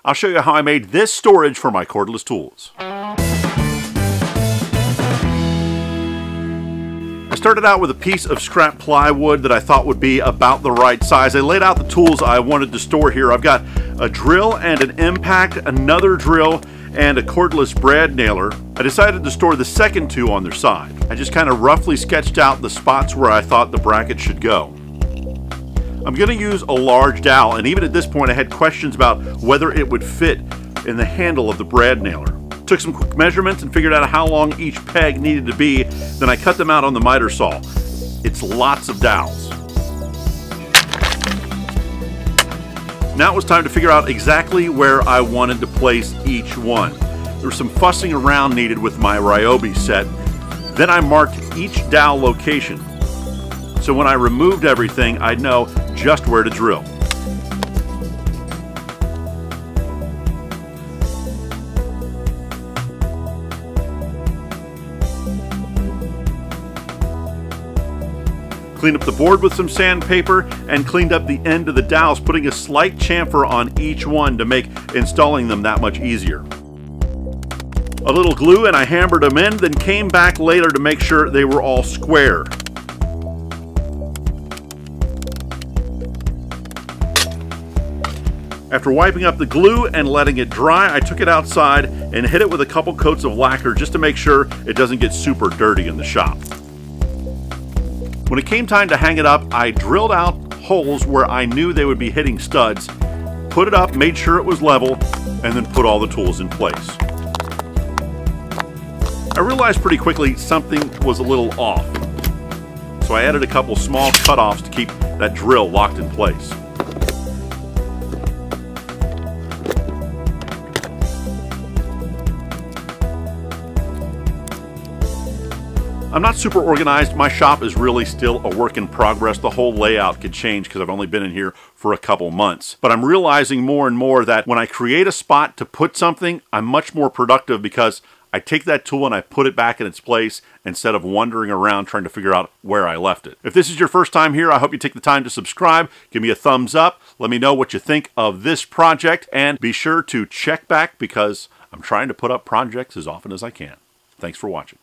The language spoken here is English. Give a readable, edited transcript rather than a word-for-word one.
I'll show you how I made this storage for my cordless tools. I started out with a piece of scrap plywood that I thought would be about the right size. I laid out the tools I wanted to store here. I've got a drill and an impact, another drill, and a cordless brad nailer. I decided to store the second two on their side. I just kind of roughly sketched out the spots where I thought the bracket should go. I'm going to use a large dowel, and even at this point I had questions about whether it would fit in the handle of the brad nailer. Took some quick measurements and figured out how long each peg needed to be, then I cut them out on the miter saw. It's lots of dowels. Now it was time to figure out exactly where I wanted to place each one. There was some fussing around needed with my Ryobi set. Then I marked each dowel location, so when I removed everything, I'd know just where to drill. Cleaned up the board with some sandpaper and cleaned up the end of the dowels, putting a slight chamfer on each one to make installing them that much easier. A little glue and I hammered them in, then came back later to make sure they were all square. After wiping up the glue and letting it dry, I took it outside and hit it with a couple coats of lacquer just to make sure it doesn't get super dirty in the shop. When it came time to hang it up, I drilled out holes where I knew they would be hitting studs, put it up, made sure it was level, and then put all the tools in place. I realized pretty quickly something was a little off, so I added a couple small cutoffs to keep that drill locked in place. I'm not super organized. My shop is really still a work in progress. The whole layout could change because I've only been in here for a couple months. But I'm realizing more and more that when I create a spot to put something, I'm much more productive because I take that tool and I put it back in its place instead of wandering around trying to figure out where I left it. If this is your first time here, I hope you take the time to subscribe. Give me a thumbs up. Let me know what you think of this project, and be sure to check back because I'm trying to put up projects as often as I can. Thanks for watching.